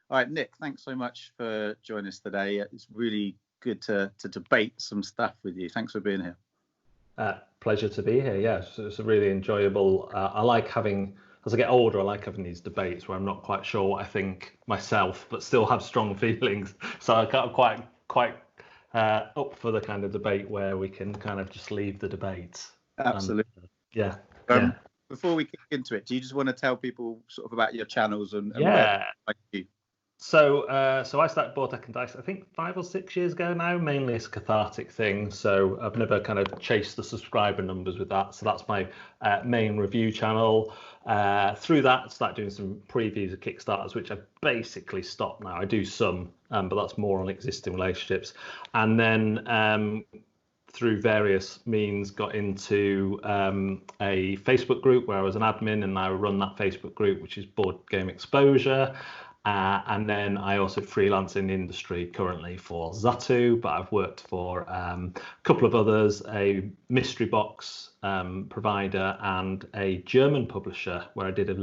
All right, Nick, thanks so much for joining us today. It's really good to debate some stuff with you. Thanks for being here. Pleasure to be here. Yeah, it's a really enjoyable. I like having, as I get older, I like having these debates where I'm not quite sure what I think myself, but still have strong feelings. So I'm quite up for the kind of debate where we can kind of just leave the debate. Absolutely. Yeah. Before we kick into it, do you just want to tell people sort of about your channels and yeah. where like you? So I started Board Deck and Dice, I think 5 or 6 years ago now, mainly as a cathartic thing. So I've never kind of chased the subscriber numbers with that. So that's my main review channel. Through that, I started doing some previews of Kickstarters, which I basically stopped now. I do some, but that's more on existing relationships. And then through various means got into a Facebook group where I was an admin, and I run that Facebook group, which is Board Game Exposure. And then I also freelance in the industry currently for Zatu, but I've worked for a couple of others, a mystery box provider and a German publisher where I did a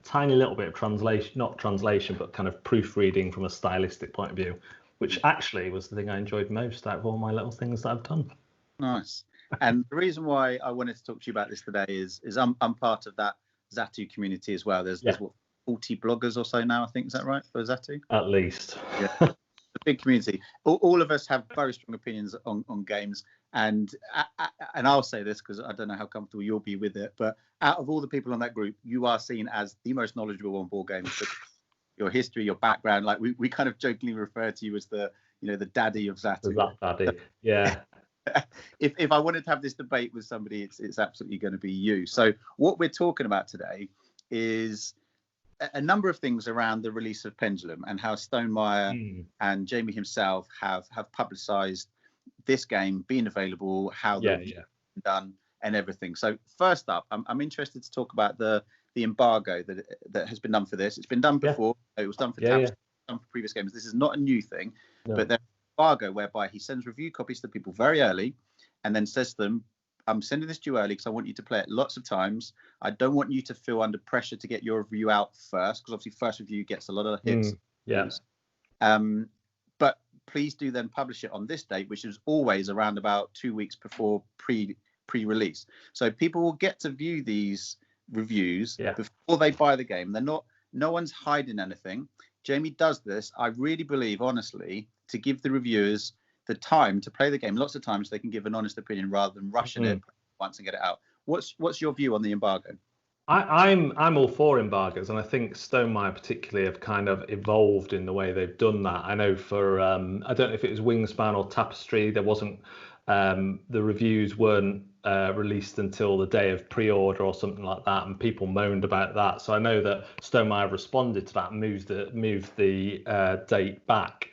tiny little bit of translation, not translation, but kind of proofreading from a stylistic point of view, which actually was the thing I enjoyed most out of all my little things that I've done. Nice. And the reason why I wanted to talk to you about this today is I'm part of that Zatu community as well. There's what, 40 bloggers or so now, I think. Is that right for Zatu? At least. Yeah. A big community. All of us have very strong opinions on games, and I'll say this because I don't know how comfortable you'll be with it, but out of all the people on that group, you are seen as the most knowledgeable on board games. Your history, your background, like we kind of jokingly refer to you as the daddy of Zatu. That daddy, yeah. If I wanted to have this debate with somebody, it's absolutely going to be you. So what we're talking about today is a number of things around the release of Pendulum and how Stonemaier and Jamie himself have publicized this game being available, how they've done and everything. So first up, I'm interested to talk about the embargo that has been done for this. It's been done before. It was done for Taps, done for previous games. This is not a new thing, but there's an embargo whereby he sends review copies to people very early and then says to them, I'm sending this to you early because I want you to play it lots of times. I don't want you to feel under pressure to get your review out first, because obviously first review gets a lot of hits. But please do then publish it on this date, which is always around about 2 weeks before pre-release. So people will get to view these reviews before they buy the game. No one's hiding anything. Jamie does this, I really believe, honestly, to give the reviewers the time to play the game lots of times so they can give an honest opinion rather than rushing it once and get it out. What's your view on the embargo? I'm all for embargoes, and I think Stonemaier particularly have kind of evolved in the way they've done that. I know for I don't know if it was Wingspan or Tapestry, there wasn't the reviews weren't released until the day of pre-order or something like that, and people moaned about that. So I know that Stonemaier responded to that and moved the date back.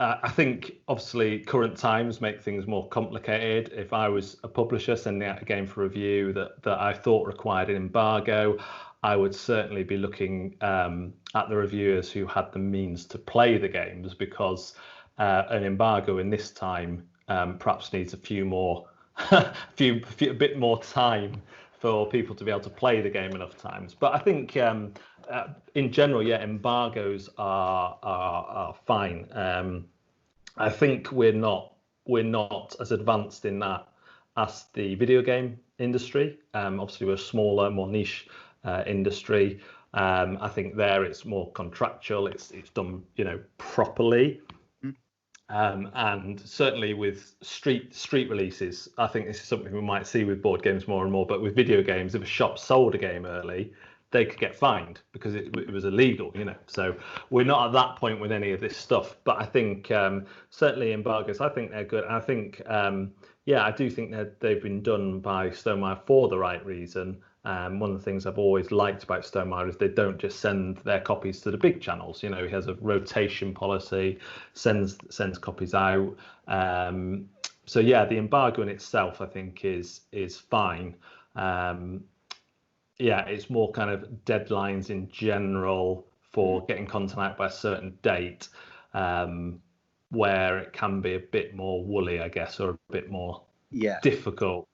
I think obviously current times make things more complicated. If I was a publisher sending out a game for review that I thought required an embargo, I would certainly be looking at the reviewers who had the means to play the games, because an embargo in this time perhaps needs a bit more time for people to be able to play the game enough times. But I think in general, embargoes are fine. I think we're not as advanced in that as the video game industry. Obviously, we're a smaller, more niche industry. I think there it's more contractual. It's done, properly. And certainly with street releases, I think this is something we might see with board games more and more. But with video games, if a shop sold a game early, they could get fined because it was illegal, So we're not at that point with any of this stuff. But I think certainly embargoes, I think they're good. And I think, I do think that they've been done by Stonemaier for the right reason. One of the things I've always liked about Stonemaier is they don't just send their copies to the big channels. He has a rotation policy, sends copies out. So the embargo in itself, I think, is fine. It's more kind of deadlines in general for getting content out by a certain date, where it can be a bit more woolly, I guess, or a bit more difficult.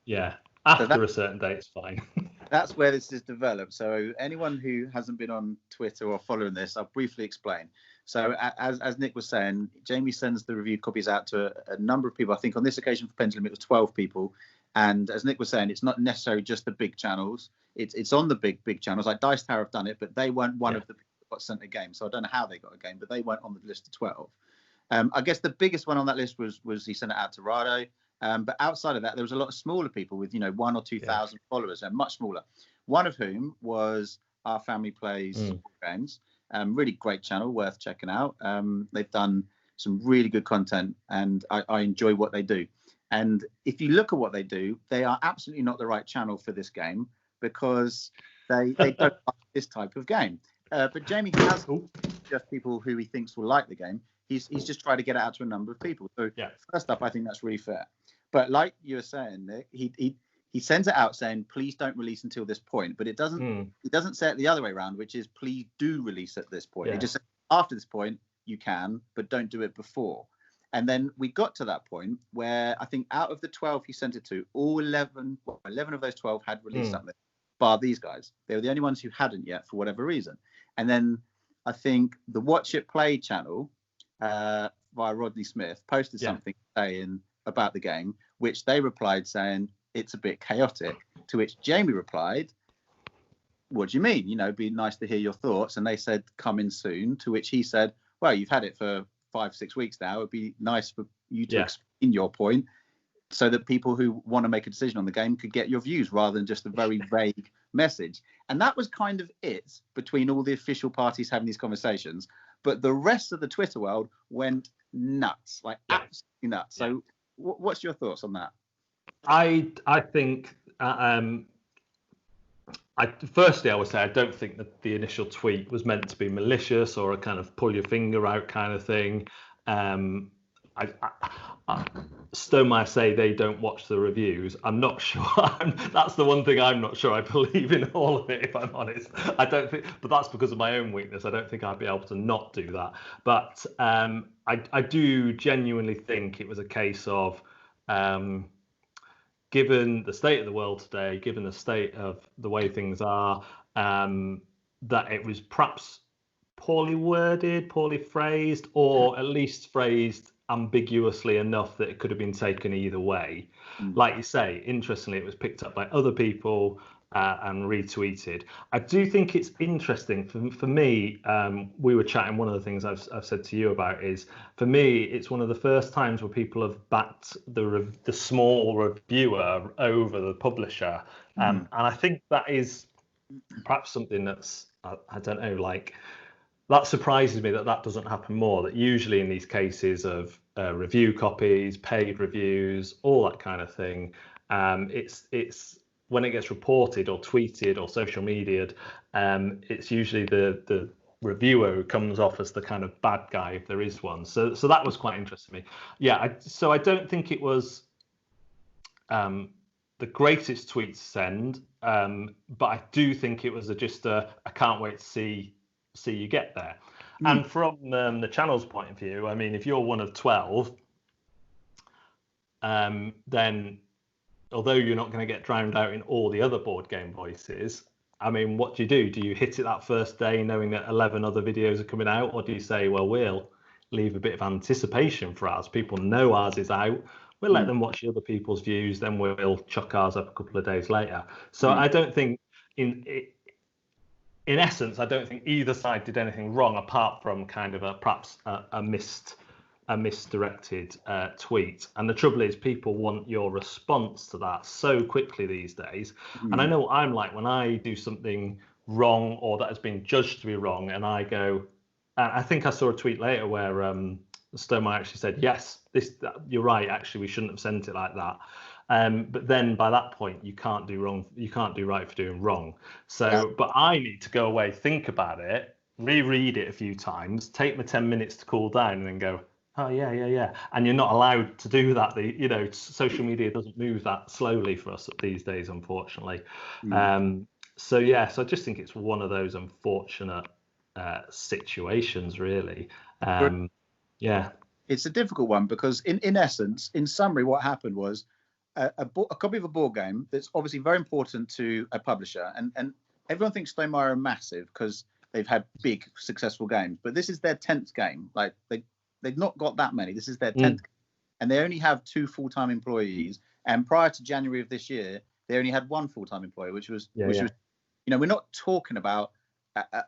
After a certain date, it's fine. that's where this is developed. So anyone who hasn't been on Twitter or following this, I'll briefly explain. So as Nick was saying, Jamie sends the review copies out to a number of people. I think on this occasion for Pendulum, it was 12 people. And as Nick was saying, it's not necessarily just the big channels. It's on the big channels. Like Dice Tower have done it, but they weren't one of the people that got sent a game. So I don't know how they got a game, but they weren't on the list of 12. I guess the biggest one on that list was he sent it out to Rado. But outside of that, there was a lot of smaller people with 1,000 or 2,000 followers, and much smaller. One of whom was Our Family Plays Games. Really great channel, worth checking out. They've done some really good content, and I enjoy what they do. And if you look at what they do, they are absolutely not the right channel for this game, because they don't like this type of game. But Jamie has just people who he thinks will like the game. He's just tried to get it out to a number of people. So first up, I think that's really fair. But like you were saying, Nick, he sends it out saying, please don't release until this point. But it doesn't say it the other way around, which is please do release at this point. It just says after this point you can, but don't do it before. And then we got to that point where I think out of the 12 he sent it to, all 11 of those 12 had released something, bar these guys. They were the only ones who hadn't yet for whatever reason. And then I think the Watch It Play channel via Rodney Smith posted something saying about the game, which they replied saying it's a bit chaotic, to which Jamie replied, what do you mean? It'd be nice to hear your thoughts. And they said, coming soon, to which he said, well, you've had it for 5-6 weeks now. It'd be nice for you to explain your point so that people who want to make a decision on the game could get your views rather than just a very vague message. And that was kind of it between all the official parties having these conversations. But the rest of the Twitter world went nuts, absolutely nuts. So what's your thoughts on that? I think firstly I would say I don't think that the initial tweet was meant to be malicious or a kind of pull your finger out kind of thing. Stonemeyer say they don't watch the reviews. I'm not sure. That's the one thing I'm not sure I believe in all of it, if I'm honest. I don't think, but that's because of my own weakness. I don't think I'd be able to not do that. But I do genuinely think it was a case of, given the state of the world today, given the state of the way things are, that it was perhaps poorly worded, poorly phrased, or at least phrased ambiguously enough that it could have been taken either way. Like you say, interestingly, it was picked up by other people and retweeted. I do think it's interesting for me. We were chatting. One of the things I've said to you about is, for me, it's one of the first times where people have backed the small reviewer over the publisher, and I think that is perhaps something that's I don't know, like. That surprises me that doesn't happen more. That usually in these cases of review copies, paid reviews, all that kind of thing, it's when it gets reported or tweeted or social media'd, it's usually the reviewer who comes off as the kind of bad guy if there is one. So that was quite interesting to me. Yeah, so I don't think it was the greatest tweet to send, but I do think it was just I can't wait to see you get there. And from the channel's point of view, I mean, if you're one of 12, then although you're not going to get drowned out in all the other board game voices, I mean, what do you do? Do you hit it that first day knowing that 11 other videos are coming out? Or do you say, well, we'll leave a bit of anticipation for ours? People know ours is out. We'll let them watch the other people's views. Then we'll chuck ours up a couple of days later. So I don't think in essence, I don't think either side did anything wrong, apart from kind of perhaps a misdirected tweet. And the trouble is, people want your response to that so quickly these days. And I know what I'm like when I do something wrong or that has been judged to be wrong, and I go. I think I saw a tweet later where Stonemeyer actually said, "Yes, you're right. Actually, we shouldn't have sent it like that." But then by that point, you can't do wrong. You can't do right for doing wrong. So, but I need to go away, think about it, reread it a few times, take my 10 minutes to cool down, and then go, oh yeah. And you're not allowed to do that. Social media doesn't move that slowly for us these days, unfortunately. So I just think it's one of those unfortunate situations, really. It's a difficult one because in essence, in summary, what happened was, a copy of a board game that's obviously very important to a publisher, and everyone thinks Stonemaier are massive because they've had big successful games, but this is their 10th game. Like they've not got that many. This is their 10th, and they only have 2 full-time employees. And prior to January of this year, they only had 1 full-time employee, which was, you know, we're not talking about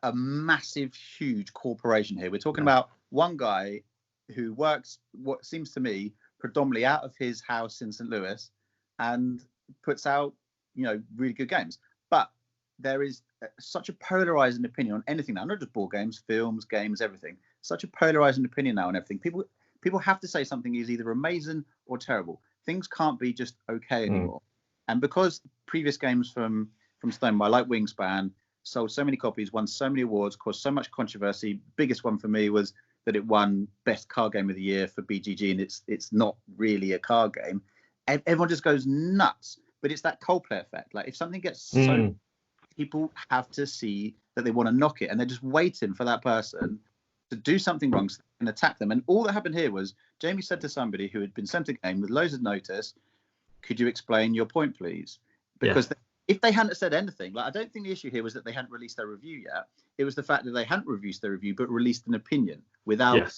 a massive, huge corporation here. We're talking about one guy who works, what seems to me, predominantly out of his house in St. Louis, and puts out, you know, really good games. But there is such a polarizing opinion on anything now, not just board games, films, games, everything. Such a polarizing opinion now on everything. People have to say something is either amazing or terrible. Things can't be just okay anymore. And because previous games from Stonemaier, like Wingspan, sold so many copies, won so many awards, caused so much controversy. Biggest one for me was that it won Best Card Game of the Year for BGG, and it's not really a card game. Everyone just goes nuts. But it's that Coldplay effect. Like if something gets so, people have to see that they want to knock it, and they're just waiting for that person to do something wrong and attack them. And all that happened here was Jamie said to somebody who had been sent a game with loads of notice, "Could you explain your point, please?" Because if they hadn't said anything, like I don't think the issue here was that they hadn't released their review yet. It was the fact that they hadn't released their review, but released an opinion without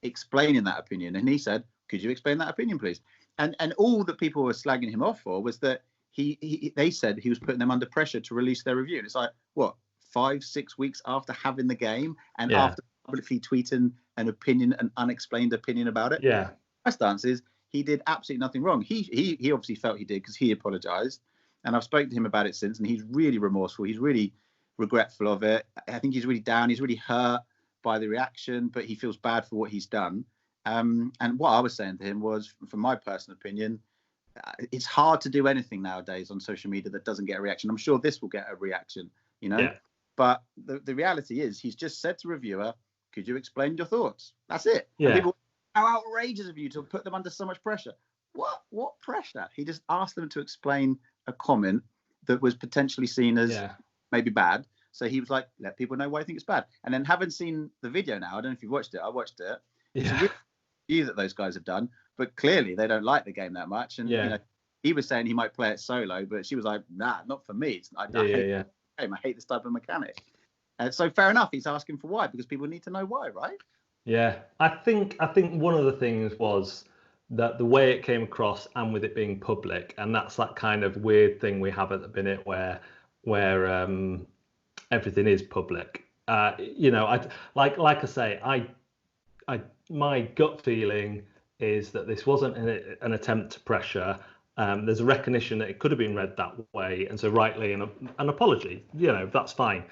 explaining that opinion. And he said, "Could you explain that opinion, please?" And all that people were slagging him off for was that they said he was putting them under pressure to release their review. And it's like, what, 5-6 weeks after having the game and after publicly tweeting an opinion, an unexplained opinion about it? Yeah. My stance is he did absolutely nothing wrong. He obviously felt he did because he apologized. And I've spoken to him about it since, and he's really remorseful. He's really regretful of it. I think he's really down. He's really hurt by the reaction, but he feels bad for what he's done. And what I was saying to him was, from my personal opinion, it's hard to do anything nowadays on social media that doesn't get a reaction. I'm sure this will get a reaction, you know. Yeah. But the reality is, he's just said to reviewer, "Could you explain your thoughts?" That's it. Yeah. And people, how outrageous of you to put them under so much pressure. What pressure? He just asked them to explain a comment that was potentially seen as maybe bad. So he was like, let people know why I think it's bad. And then having seen the video now, I don't know if you've watched it. I watched it. It's a good review that those guys have done, but clearly they don't like the game that much. And you know, he was saying he might play it solo, but she was like, nah, not for me. I hate this type of mechanic. So fair enough. He's asking for why, because people need to know why, right? Yeah, I think one of the things was that the way it came across, and with it being public, and that's that kind of weird thing we have at the minute where everything is public. You know, like I say, my gut feeling is that this wasn't an attempt to pressure. There's a recognition that it could have been read that way, and so rightly an apology. You know, that's fine.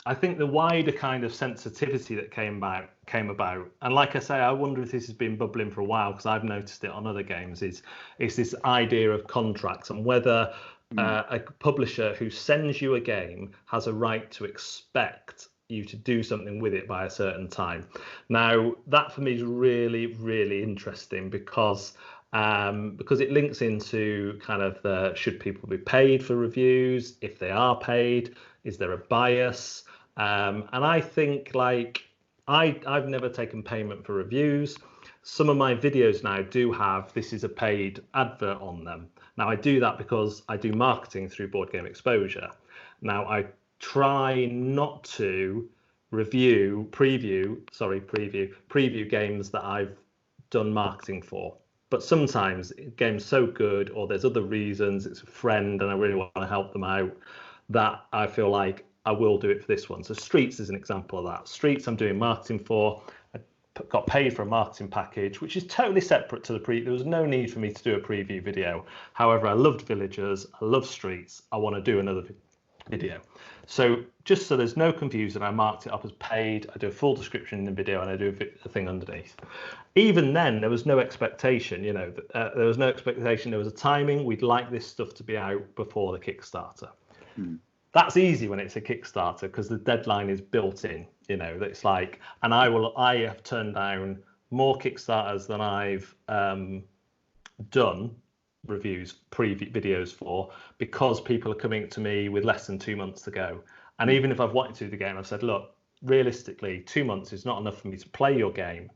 I think the wider kind of sensitivity that came about, and like I say, I wonder if this has been bubbling for a while because I've noticed it on other games, is this idea of contracts and whether a publisher who sends you a game has a right to expect you to do something with it by a certain time. Now, that for me is really, really interesting because it links into kind of should people be paid for reviews? If they are paid, is there a bias? And I think, like, I've never taken payment for reviews. Some of my videos now do have this is a paid advert on them. Now, I do that because I do marketing through Board Game Exposure. Now, I try not to preview games that I've done marketing for. But sometimes the game's so good, or there's other reasons, it's a friend and I really want to help them out, that I feel like I will do it for this one. So Streets is an example of that. Streets I'm doing marketing for. I got paid for a marketing package, which is totally separate to the there was no need for me to do a preview video. However, I loved Villagers, I love Streets, I want to do another video. So just so there's no confusion, I marked it up as paid, I do a full description in the video, and I do a thing underneath. Even then, there was no expectation, you know, there was no expectation, there was a timing, we'd like this stuff to be out before the Kickstarter. That's easy when it's a Kickstarter because the deadline is built in, you know, that's like, and I have turned down more Kickstarters than I've done reviews, videos for, because people are coming to me with less than 2 months to go. And even if I've wanted to do the game, I've said, look, realistically, 2 months is not enough for me to play your game,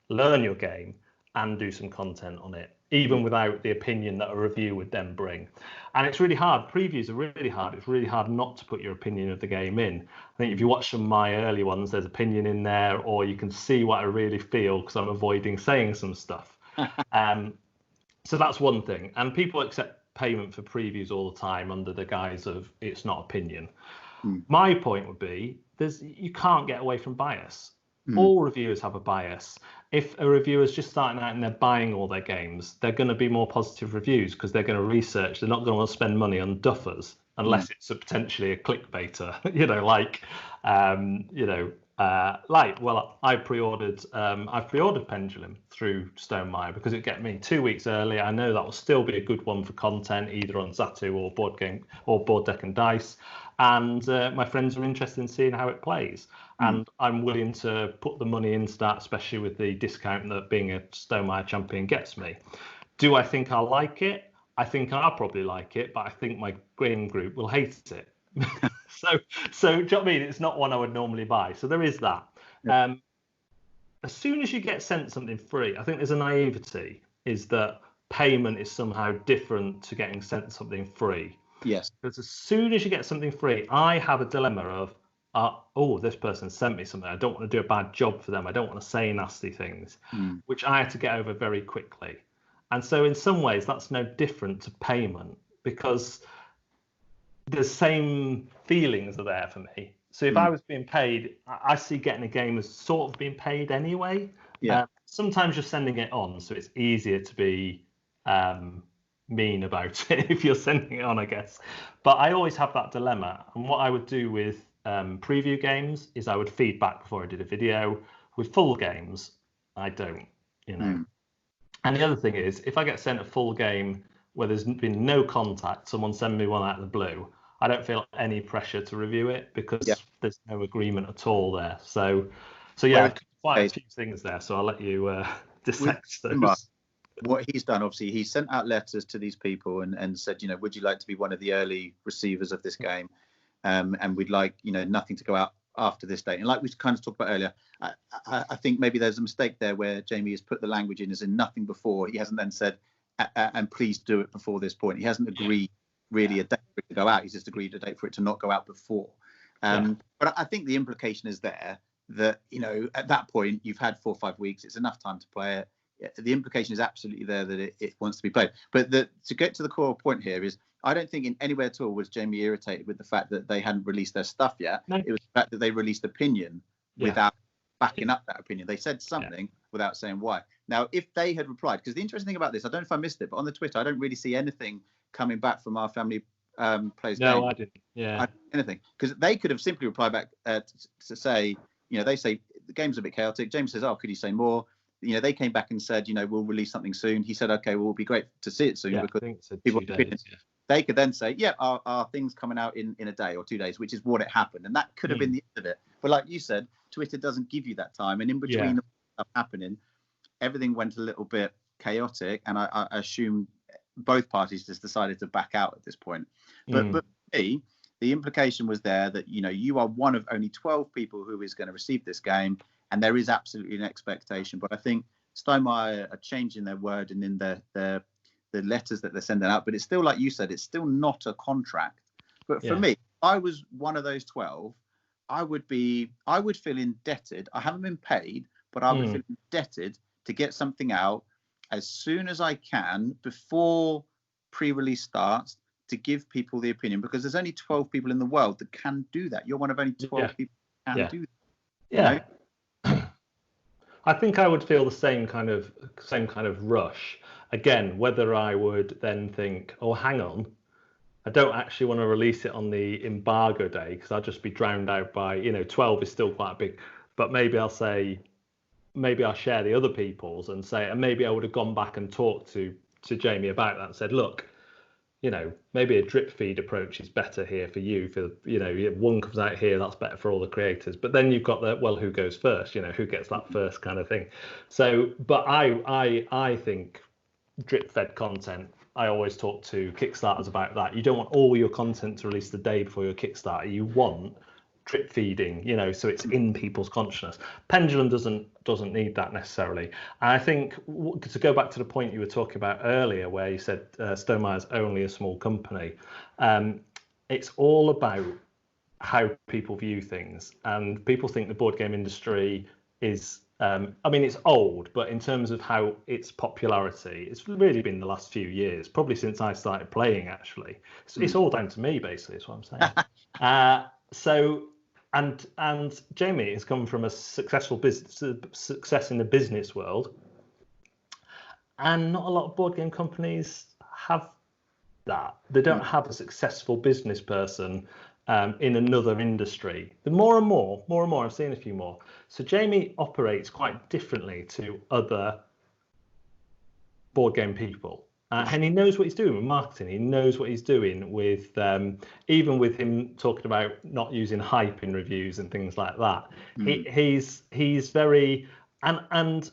learn your game, and do some content on it, even without the opinion that a review would then bring. And it's really hard. Previews are really hard. It's really hard not to put your opinion of the game in. I think if you watch some of my early ones, there's opinion in there, or you can see what I really feel because I'm avoiding saying some stuff. So that's one thing. And people accept payment for previews all the time under the guise of it's not opinion. My point would be you can't get away from bias. All reviewers have a bias. If a reviewer's just starting out and they're buying all their games, they're going to be more positive reviews because they're going to research. They're not going to want to spend money on duffers unless it's potentially a clickbaiter, I pre-ordered Pendulum through Stonemaier because it get me 2 weeks early. I know that will still be a good one for content, either on Zatu or Board Game or Board Deck and Dice. And my friends are interested in seeing how it plays. And I'm willing to put the money into that, especially with the discount that being a Stonemaier champion gets me. Do I think I'll like it? I think I'll probably like it, but I think my game group will hate it. So do you know what I mean? It's not one I would normally buy. So there is that. Yeah. As soon as you get sent something free, I think there's a naivety is that payment is somehow different to getting sent something free. Yes. Because as soon as you get something free, I have a dilemma of, this person sent me something. I don't want to do a bad job for them. I don't want to say nasty things, which I had to get over very quickly. And so in some ways, that's no different to payment because the same feelings are there for me. So if I was being paid, I see getting a game as sort of being paid anyway. Yeah. Sometimes you're sending it on, so it's easier to be mean about it if you're sending it on, I guess. But I always have that dilemma. And what I would do with preview games is I would feed back before I did a video. With full games, I don't, And the other thing is, if I get sent a full game where there's been no contact, someone send me one out of the blue, I don't feel any pressure to review it because there's no agreement at all there. So yeah, quite a few things there. So I'll let you dissect those. What he's done, obviously, he sent out letters to these people and said, would you like to be one of the early receivers of this game? And we'd like, nothing to go out after this date. And like we kind of talked about earlier, I think maybe there's a mistake there where Jamie has put the language in as in nothing before. He hasn't then said, and please do it before this point. He hasn't agreed really a date for it to go out. He's just agreed a date for it to not go out before. But I think the implication is there that, at that point, you've had 4 or 5 weeks. It's enough time to play it. The implication is absolutely there that it wants to be played. But to get to the core point here is, I don't think in anywhere at all was Jamie irritated with the fact that they hadn't released their stuff yet. No. It was the fact that they released opinion without backing up that opinion. They said something without saying why. Now, if they had replied, because the interesting thing about this, I don't know if I missed it, but on the Twitter, I don't really see anything coming back from our family plays game. No, I didn't. Yeah. Anything. Because they could have simply replied back to say, they say the game's a bit chaotic. James says, could you say more? They came back and said, we'll release something soon. He said, okay, well, it'll be great to see it soon because I think it's people 2 days, they could then say, our thing's coming out in a day or 2 days, which is what it happened. And that could have been the end of it. But like you said, Twitter doesn't give you that time. And in between stuff happening, everything went a little bit chaotic. And I assume both parties just decided to back out at this point. But for me, the implication was there that, you are one of only 12 people who is going to receive this game. And there is absolutely an expectation. But I think Stonemaier are changing their word and in the letters that they're sending out. But it's still, like you said, it's still not a contract. But for me, if I was one of those 12, I would feel indebted. I haven't been paid, but I would feel indebted to get something out as soon as I can before pre-release starts to give people the opinion, because there's only 12 people in the world that can do that. You're one of only 12 people who can do that. Yeah. I think I would feel the same kind of rush. Again, whether I would then think, hang on, I don't actually want to release it on the embargo day because I'll just be drowned out by, 12 is still quite big. But maybe I'll say, maybe I'll share the other people's and maybe I would have gone back and talked to Jamie about that and said, look, maybe a drip feed approach is better here for you. For one comes out here, that's better for all the creators. But then you've got who goes first? Who gets that first kind of thing. So, but I think drip fed content. I always talk to Kickstarters about that. You don't want all your content to release the day before your Kickstarter. You want drip feeding, you know, so it's in people's consciousness. Pendulum doesn't need that necessarily. And I think to go back to the point you were talking about earlier, where you said Stonemaire's only a small company, it's all about how people view things. And people think the board game industry is, I mean, it's old, but in terms of how its popularity, it's really been the last few years, probably since I started playing, actually. It's all down to me, basically, is what I'm saying. And Jamie has come from a successful success in the business world, and not a lot of board game companies have that. They don't have a successful business person in another industry. The more and more, I've seen a few more. So Jamie operates quite differently to other board game people. And he knows what he's doing with marketing. He knows what he's doing with, even with him talking about not using hype in reviews and things like that. He's very, and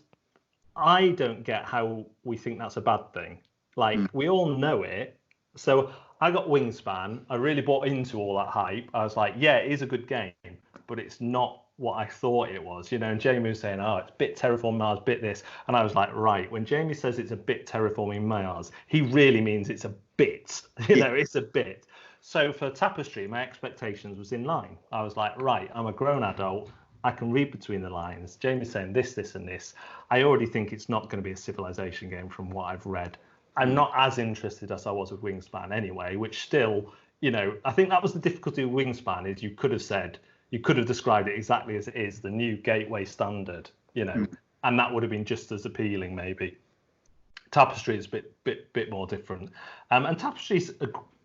I don't get how we think that's a bad thing. Like, we all know it. So I got Wingspan. I really bought into all that hype. I was like, yeah, it is a good game, but it's not what I thought it was, you know. And Jamie was saying, oh, it's a bit Terraforming Mars, bit this. And I was like, right, when Jamie says it's a bit Terraforming Mars, he really means it's a bit, you know, it's a bit. So for Tapestry, my expectations was in line. I was like, right, I'm a grown adult. I can read between the lines. Jamie's saying this, this, and this. I already think it's not going to be a civilization game from what I've read. I'm not as interested as I was with Wingspan anyway, which still, you know, I think that was the difficulty with Wingspan, is you could have described it exactly as it is, the new gateway standard, you know, and that would have been just as appealing maybe. Tapestry is a bit more different. And Tapestry,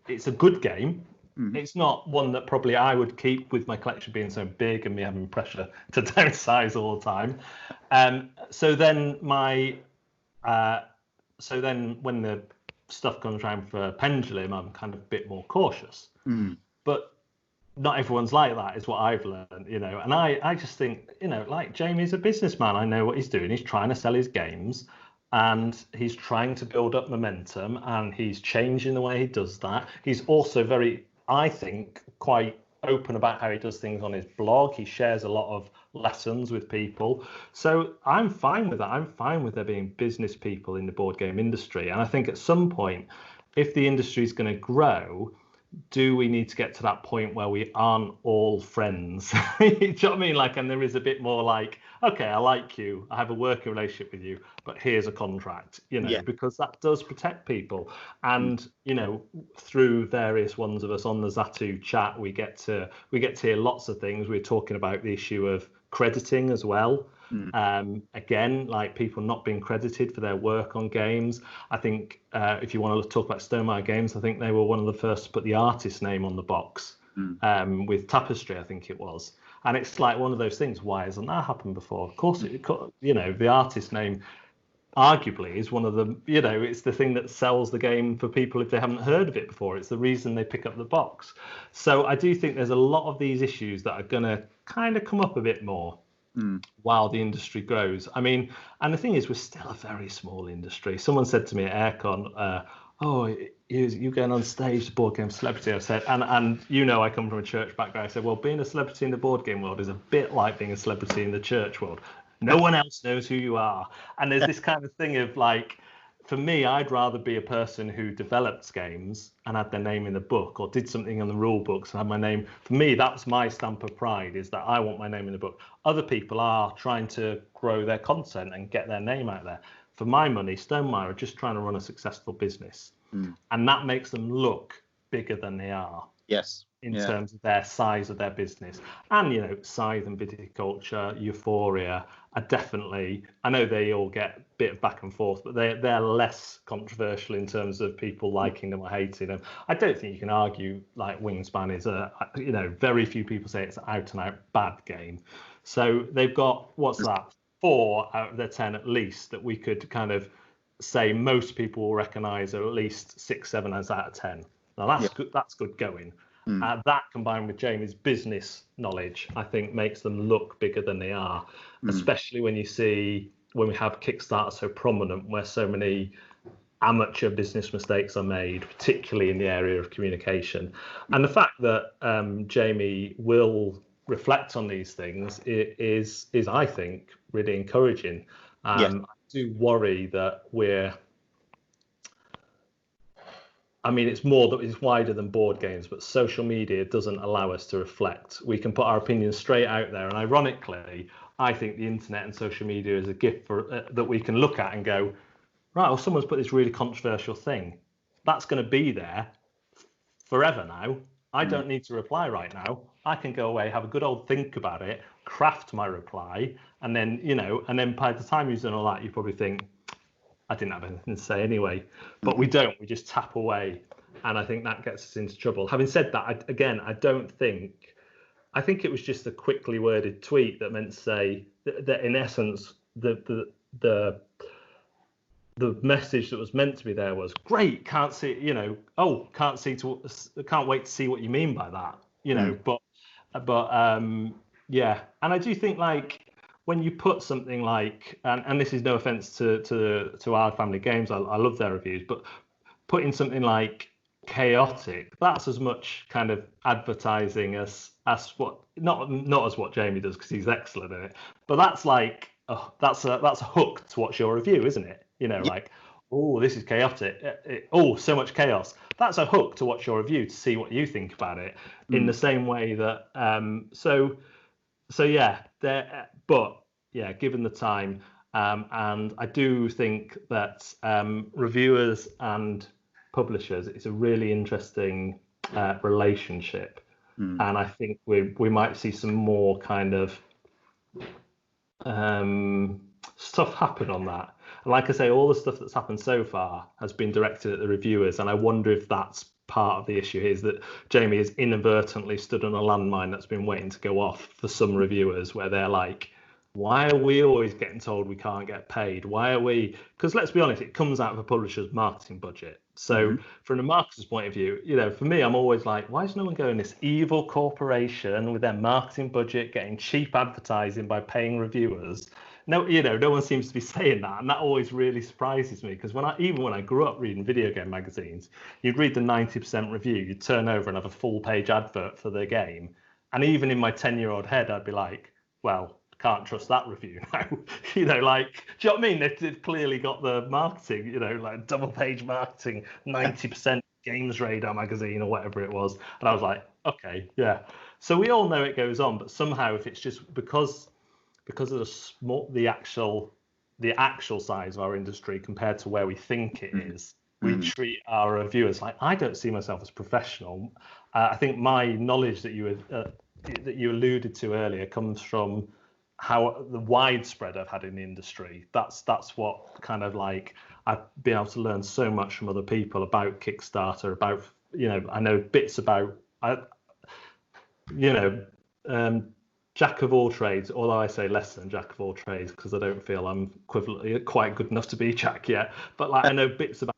it's a good game. It's not one that probably I would keep, with my collection being so big and me having pressure to downsize all the time. So then when the stuff comes around for Pendulum, I'm kind of a bit more cautious. But not everyone's like that, is what I've learned, you know. And I just think, you know, like, Jamie's a businessman. I know what he's doing. He's trying to sell his games, and he's trying to build up momentum, and he's changing the way he does that. He's also very, I think, quite open about how he does things on his blog. He shares a lot of lessons with people. So I'm fine with that. I'm fine with there being business people in the board game industry. And I think at some point, if the industry is going to grow, do we need to get to that point where we aren't all friends? Do you know what I mean? Like, and there is a bit more like, okay, I like you, I have a working relationship with you, but here's a contract, you know, because that does protect people. And, you know, through various ones of us on the Zatu chat, we get to hear lots of things. We're talking about the issue of crediting as well. Again, like, people not being credited for their work on games. I think if you want to talk about Stonemaiere Games, I think they were one of the first to put the artist name on the box with Tapestry, I think it was. And it's like one of those things, why hasn't that happened before? Of course, you know, the artist name arguably is one of the, you know, it's the thing that sells the game for people if they haven't heard of it before. It's the reason they pick up the box. So I do think there's a lot of these issues that are going to kind of come up a bit more while the industry grows. I mean, and the thing is, we're still a very small industry. Someone said to me at Aircon, oh, you going on stage, the board game celebrity. I said, and you know, I come from a church background. I said, well, being a celebrity in the board game world is a bit like being a celebrity in the church world. No one else knows who you are. And there's this kind of thing of like, for me, I'd rather be a person who develops games and had their name in the book, or did something on the rule books and had my name. For me, that's my stamp of pride, is that I want my name in the book. Other people are trying to grow their content and get their name out there. For my money, Stonemaiere are just trying to run a successful business. And that makes them look bigger than they are. Yes. In terms of their size of their business. And, you know, Scythe and Viticulture, Euphoria are definitely, I know they all get a bit of back and forth, but they're less controversial in terms of people liking them or hating them. I don't think you can argue like Wingspan is you know, very few people say it's an out and out bad game. So they've got, what's that, 4 out of their 10 at least that we could kind of say most people will recognise are at least 6, 7 out of 10. Now that's good. That's good going. That combined with Jamie's business knowledge, I think, makes them look bigger than they are, especially when we have Kickstarter so prominent, where so many amateur business mistakes are made, particularly in the area of communication. And the fact that Jamie will reflect on these things is I think really encouraging. Yes. I do worry that I mean, it's wider than board games, but social media doesn't allow us to reflect. We can put our opinions straight out there, and ironically, I think the internet and social media is a gift for that we can look at and go, right, well, someone's put this really controversial thing. That's going to be there forever now. I don't need to reply right now. I can go away, have a good old think about it, craft my reply, and then, and then by the time you've done all that, you probably think, I didn't have anything to say anyway. But we don't. We just tap away. And I think that gets us into trouble. Having said that, I think it was just a quickly worded tweet that meant to say that in essence, the message that was meant to be there was great. Can't wait to see what you mean by that. Yeah. And I do think like, when you put something like, and this is no offense to our family games, I love their reviews, but putting something like chaotic, that's as much kind of advertising as what not as what Jamie does, because he's excellent in it, but that's like that's a hook to watch your review, isn't it? Like, oh, this is chaotic, oh, so much chaos. That's a hook to watch your review to see what you think about it. In the same way that so yeah, but yeah, given the time, and I do think that reviewers and publishers, it's a really interesting relationship, and I think we might see some more kind of stuff happen on that. And like I say, all the stuff that's happened so far has been directed at the reviewers, and I wonder if that's part of the issue is that Jamie has inadvertently stood on a landmine that's been waiting to go off for some reviewers, where they're like, why are we always getting told we can't get paid? Why are we? Because let's be honest, it comes out of a publisher's marketing budget. So from a marketer's point of view, for me, I'm always like, why is no one going this evil corporation with their marketing budget getting cheap advertising by paying reviewers? No, no one seems to be saying that, and that always really surprises me, because when I grew up reading video game magazines, you'd read the 90% review, you'd turn over and have a full page advert for the game, and even in my 10-year-old head, I'd be like, well, can't trust that review now. Like, do you know what I mean? They've clearly got the marketing, like double page marketing, 90% Games Radar magazine or whatever it was, and I was like, okay, yeah. So we all know it goes on, but somehow if it's just because of the actual size of our industry compared to where we think it is, we treat our reviewers like, I don't see myself as professional. I think my knowledge that you alluded to earlier comes from how the widespread I've had in the industry. That's what kind of like I've been able to learn so much from other people about Kickstarter, about I know bits about jack of all trades, although I say less than jack of all trades because I don't feel I'm quite good enough to be Jack yet. But like I know bits about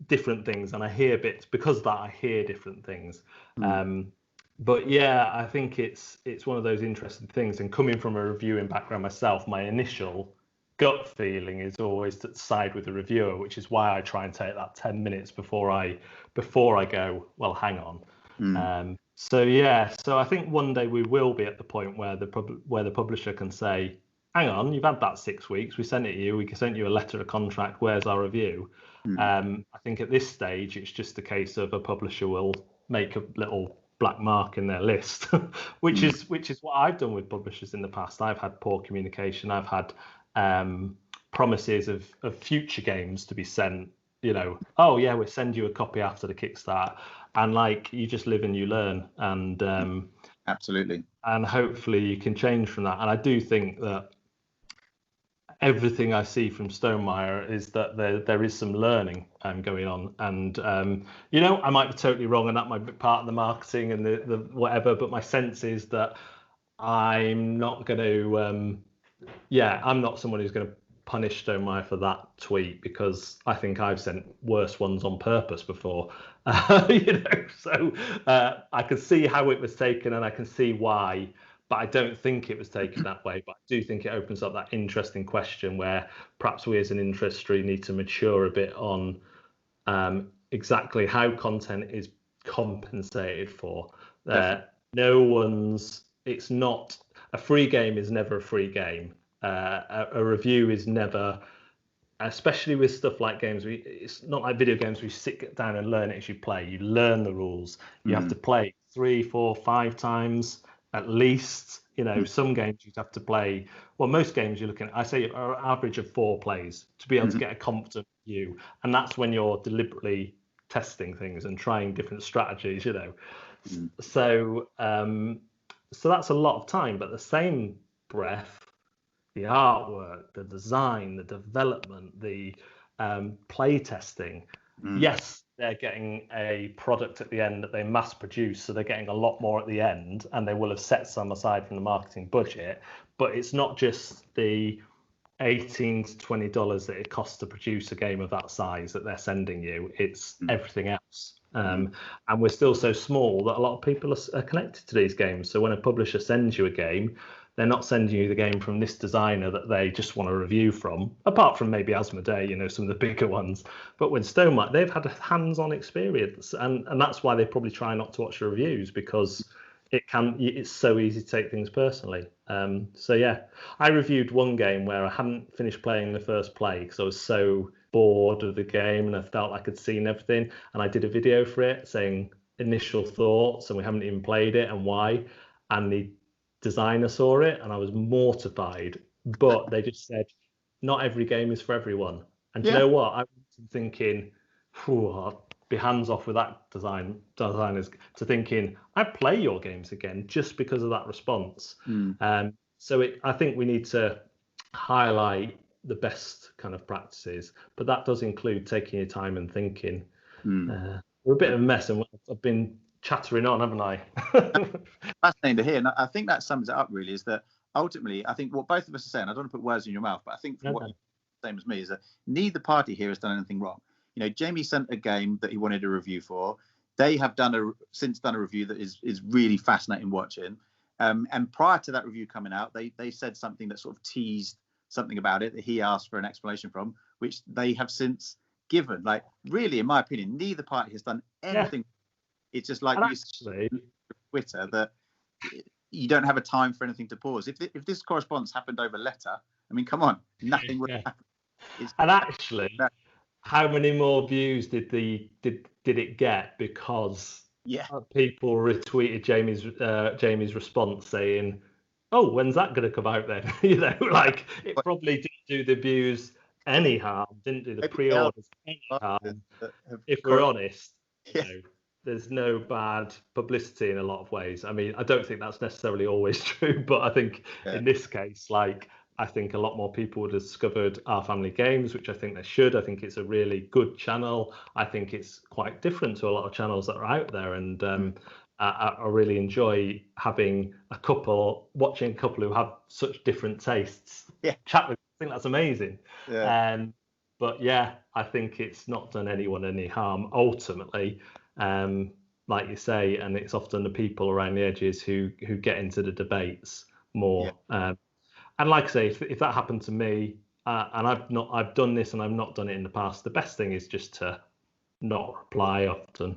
different things, and I hear bits because of that. I hear different things. But yeah, I think it's one of those interesting things. And coming from a reviewing background myself, my initial gut feeling is always to side with the reviewer, which is why I try and take that 10 minutes before I go, well, hang on. So I think one day we will be at the point where the publisher can say, hang on, you've had that 6 weeks, we sent it to you, we sent you a letter of contract, where's our review? I think at this stage it's just a case of a publisher will make a little black mark in their list, which is what I've done with publishers in the past. I've had poor communication, I've had promises of future games to be sent, oh yeah, we'll send you a copy after the Kickstart. And like, you just live and you learn, and absolutely, and hopefully you can change from that. And I do think that everything I see from Stonemaier is that there is some learning going on, and I might be totally wrong, and that might be part of the marketing and the whatever. But my sense is that I'm not going to, I'm not someone who's going to punish Stonemaier for that tweet, because I think I've sent worse ones on purpose before. So I can see how it was taken, and I can see why, but I don't think it was taken that way. But I do think it opens up that interesting question where perhaps we as an industry need to mature a bit on exactly how content is compensated for. No one's it's not a free game is never a free game. A review is never, especially with stuff like games. It's not like video games where you sit down and learn it as you play. You learn the rules. You have to play 3, 4, 5 times at least. Some games you'd have to play. Well, most games you're looking at, I say, an average of 4 plays to be able to get a competent view, and that's when you're deliberately testing things and trying different strategies. So that's a lot of time. But the same breath, the artwork, the design, the development, the play testing. Yes, they're getting a product at the end that they mass produce, so they're getting a lot more at the end, and they will have set some aside from the marketing budget. But it's not just the $18 to $20 that it costs to produce a game of that size that they're sending you. It's everything else. And we're still so small that a lot of people are connected to these games. So when a publisher sends you a game, they're not sending you the game from this designer that they just want a review from, apart from maybe Asmodee, some of the bigger ones. But with Stonemaier, they've had a hands-on experience, and that's why they probably try not to watch the reviews, because it's so easy to take things personally. So yeah, I reviewed one game where I hadn't finished playing the first play because I was so bored of the game and I felt like I'd seen everything, and I did a video for it saying initial thoughts, and we haven't even played it and why, and the designer saw it and I was mortified, but they just said not every game is for everyone. And you know what, I was thinking, I'll be hands off with that designers, to thinking I'd play your games again just because of that response. So I think we need to highlight the best kind of practices, but that does include taking your time and thinking. We're a bit of a mess, and I've been chattering on, haven't I? Fascinating to hear. And I think that sums it up really, is that ultimately, I think what both of us are saying, I don't want to put words in your mouth, but I think what same as me, is that neither party here has done anything wrong. Jamie sent a game that he wanted a review for. They have since done a review that is really fascinating watching. And prior to that review coming out, they said something that sort of teased something about it that he asked for an explanation from, which they have since given. Like, really, in my opinion, neither party has done anything. It's just like you said on Twitter, that you don't have a time for anything to pause. If this correspondence happened over letter, I mean, come on, nothing would happen. And actually, how many more views did it get because people retweeted Jamie's response saying, "Oh, when's that going to come out then?" Like, it probably didn't do the views any harm, didn't do the pre-orders any harm. If we're honest, there's no bad publicity in a lot of ways. I mean, I don't think that's necessarily always true, but I think in this case, I think a lot more people would have discovered Our Family Games, which I think they should. I think it's a really good channel. I think it's quite different to a lot of channels that are out there. And I really enjoy watching a couple who have such different tastes. Chat with them. I think that's amazing. But I think it's not done anyone any harm ultimately. Like you say, and it's often the people around the edges who get into the debates more. And like I say, if that happened to me, and I've done this and I've not done it in the past, the best thing is just to not reply often.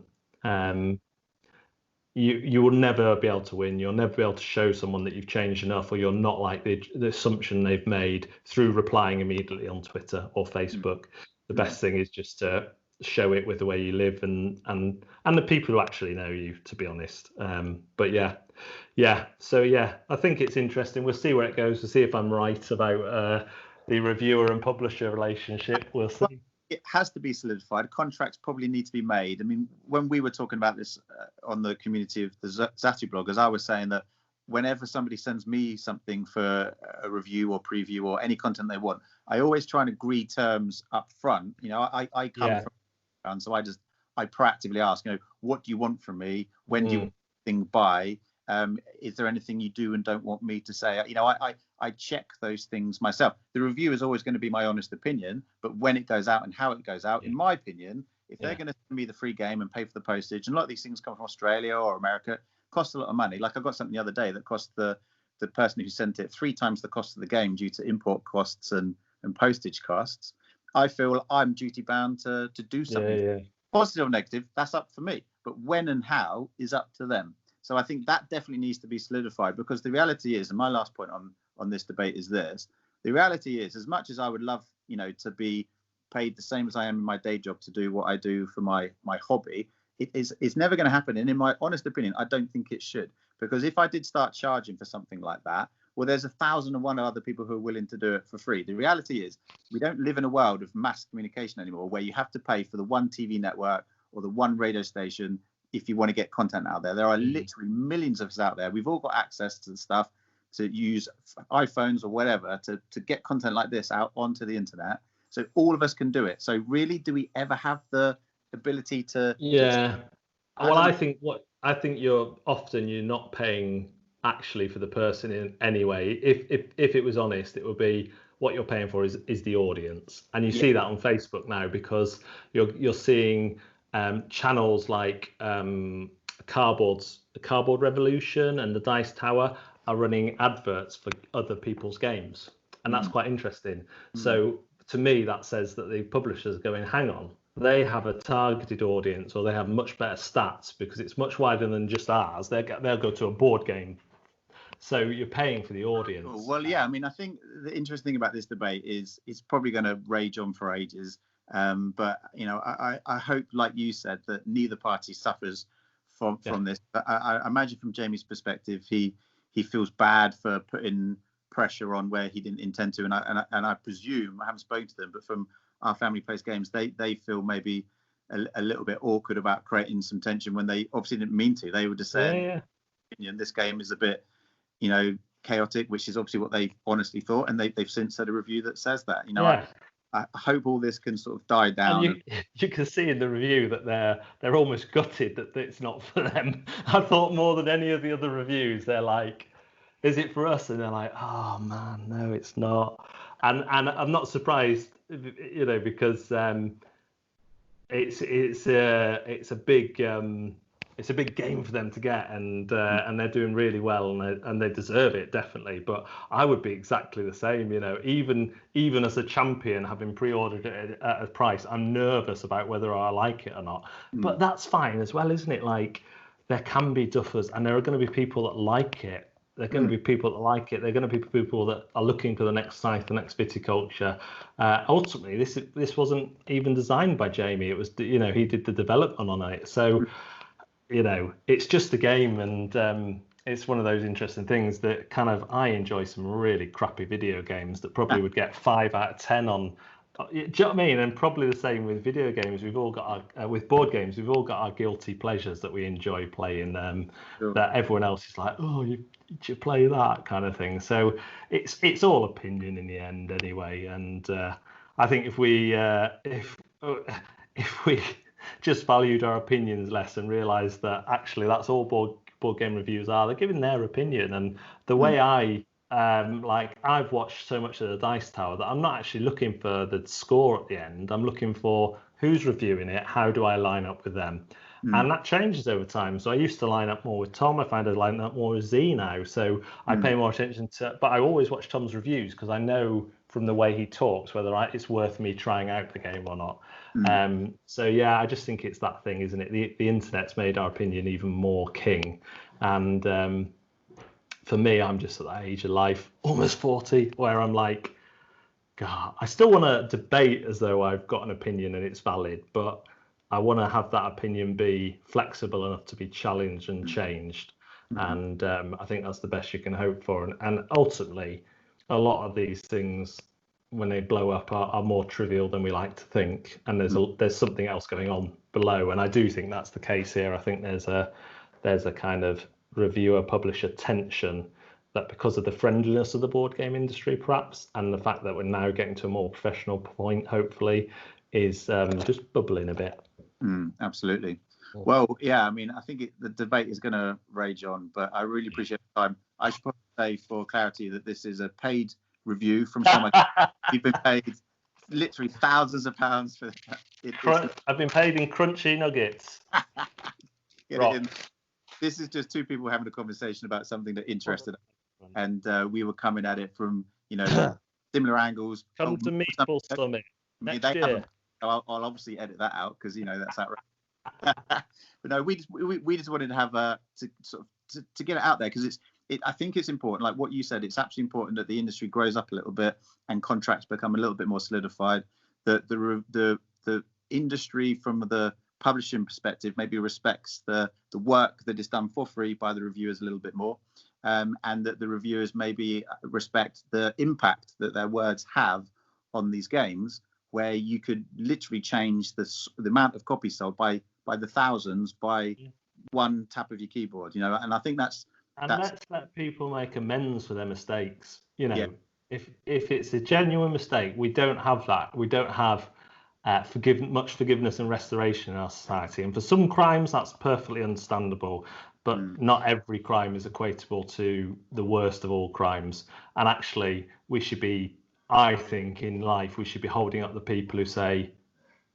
You will never be able to win. You'll never be able to show someone that you've changed enough, or you're not like the assumption they've made through replying immediately on Twitter or Facebook. The best thing is just to show it with the way you live and the people who actually know you, to be honest. So I think it's interesting. We'll see where it goes. We'll see if I'm right about the reviewer and publisher relationship. We'll see. It has to be solidified. Contracts probably need to be made. I mean, when we were talking about this on the community of the Zatu bloggers, I was saying that whenever somebody sends me something for a review or preview or any content they want, I always try and agree terms up front. I come from, and so I proactively ask, what do you want from me? When do you want thing by? Is there anything you do and don't want me to say? I check those things myself. The review is always going to be my honest opinion, but when it goes out and how it goes out, in my opinion, if they're going to send me the free game and pay for the postage, and a lot of these things come from Australia or America, it costs a lot of money. Like, I got something the other day that cost the person who sent it 3 times the cost of the game due to import costs and postage costs. I feel I'm duty bound to do something. Positive or negative, that's up for me. But when and how is up to them. So I think that definitely needs to be solidified, because the reality is, and my last point on this debate is this: the reality is, as much as I would love, to be paid the same as I am in my day job to do what I do for my hobby, it's never going to happen. And in my honest opinion, I don't think it should, because if I did start charging for something like that, well, there's 1,001 other people who are willing to do it for free. The reality is, we don't live in a world of mass communication anymore, where you have to pay for the one TV network or the one radio station if you want to get content out there. There are literally millions of us out there. We've all got access to the stuff, to use iPhones or whatever to get content like this out onto the internet. So all of us can do it. So really, do we ever have the ability to? Yeah. Well, I think you're not paying actually for the person in any way. If it was honest, it would be what you're paying for is the audience, and you see that on Facebook now, because you're seeing channels like Cardboard Revolution and the Dice Tower are running adverts for other people's games, and that's quite interesting. So to me, that says that the publishers are going, hang on, they have a targeted audience, or they have much better stats, because it's much wider than just ours. They'll go to a board game. So you're paying for the audience. Well, yeah, I mean, I think the interesting thing about this debate is it's probably going to rage on for ages. But, I hope, like you said, that neither party suffers from this. But I imagine from Jamie's perspective, he feels bad for putting pressure on where he didn't intend to. And I presume, I haven't spoken to them, but from our Family Plays Games, they feel maybe a little bit awkward about creating some tension when they obviously didn't mean to. They were just saying, this game is a bit, chaotic, which is obviously what they honestly thought. And they've since said a review that says that. I hope all this can sort of die down. And you can see in the review that they're almost gutted that it's not for them. I thought more than any of the other reviews, they're like, is it for us? And they're like, oh man, no, it's not. And I'm not surprised, because it's a big game for them to get, and they're doing really well, and they deserve it, definitely. But I would be exactly the same, even as a champion, having pre-ordered it at a price, I'm nervous about whether I like it or not. But that's fine as well, isn't it? Like, there can be duffers, and there are going to be people that like it. There are going to be people that like it. There are going to be people that are looking for the next Scythe, the next viticulture. Ultimately, this wasn't even designed by Jamie. It was, he did the development on it. So, it's just a game, and it's one of those interesting things that kind of, I enjoy some really crappy video games that probably would get 5 out of 10 on. Do you know what I mean? And probably the same with video games. We've all got with board games, we've all got our guilty pleasures that we enjoy playing. That everyone else is like, oh, you play that kind of thing. So it's all opinion in the end, anyway. And I think if we just valued our opinions less and realised that actually that's all board game reviews are, they're giving their opinion. And the way I've watched so much of the Dice Tower that I'm not actually looking for the score at the end. I'm looking for who's reviewing it, how do I line up with them, and that changes over time. So I used to line up more with Tom. I find I line up more with Z now, so I pay more attention to. But I always watch Tom's reviews, because I know from the way he talks whether it's worth me trying out the game or not. So yeah, I just think it's that thing, isn't it? The internet's made our opinion even more king, and for me, I'm just at that age of life, almost 40, where I'm like, God, I still want to debate as though I've got an opinion and it's valid, but I want to have that opinion be flexible enough to be challenged and changed. And I think that's the best you can hope for. And ultimately, a lot of these things, when they blow up, are more trivial than we like to think. And there's something else going on below. And I do think that's the case here. I think there's a kind of reviewer publisher tension that, because of the friendliness of the board game industry perhaps, and the fact that we're now getting to a more professional point, hopefully, is just bubbling a bit. Absolutely. Well, yeah, I mean, I think the debate is going to rage on, but I really appreciate the time. I should probably say, for clarity, that this is a paid review from someone. You've been paid literally thousands of pounds for it. I've been paid in crunchy nuggets. Get it in. This is just two people having a conversation about something they're interested in, and we were coming at it from similar angles. Come to Meatball Summit next year. I'll obviously edit that out, because that's outrageous. But no, we just wanted to have to sort of to get it out there, because I think it's important, like what you said, it's absolutely important that the industry grows up a little bit and contracts become a little bit more solidified. The industry from the publishing perspective maybe respects the work that is done for free by the reviewers a little bit more, and that the reviewers maybe respect the impact that their words have on these games, where you could literally change the amount of copies sold by the thousands by one tap of your keyboard, you know. And I think let's let people make amends for their mistakes. You know, yeah. if it's a genuine mistake, we don't have that. We don't have much forgiveness and restoration in our society. And for some crimes, that's perfectly understandable. But not every crime is equatable to the worst of all crimes. And actually, I think in life, we should be holding up the people who say,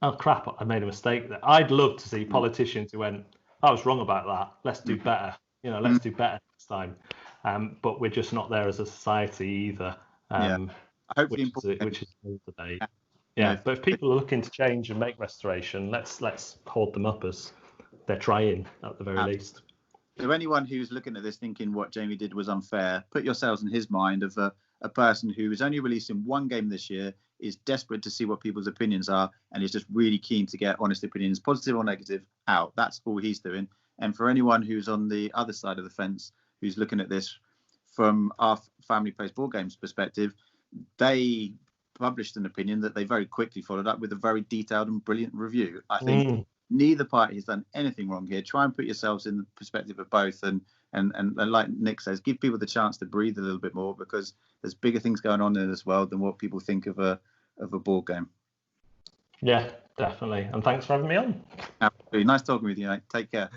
oh, crap, I made a mistake there. I'd love to see politicians who went, I was wrong about that. Let's do better. You know, let's do better next time. But we're just not there as a society either, Hopefully which is the debate. Yeah, but if people are looking to change and make restoration, let's hold them up as they're trying at the very least. So anyone who's looking at this thinking what Jamie did was unfair, put yourselves in his mind of a person who is only releasing one game this year, is desperate to see what people's opinions are, and is just really keen to get honest opinions, positive or negative, out. That's all he's doing. And for anyone who's on the other side of the fence, who's looking at this from our Family Plays Board Games perspective, they published an opinion that they very quickly followed up with a very detailed and brilliant review. I think neither party has done anything wrong here. Try and put yourselves in the perspective of both, and like Nick says, give people the chance to breathe a little bit more, because there's bigger things going on in this world than what people think of a board game. Yeah, definitely. And thanks for having me on. Absolutely. Nice talking with you, mate. Take care.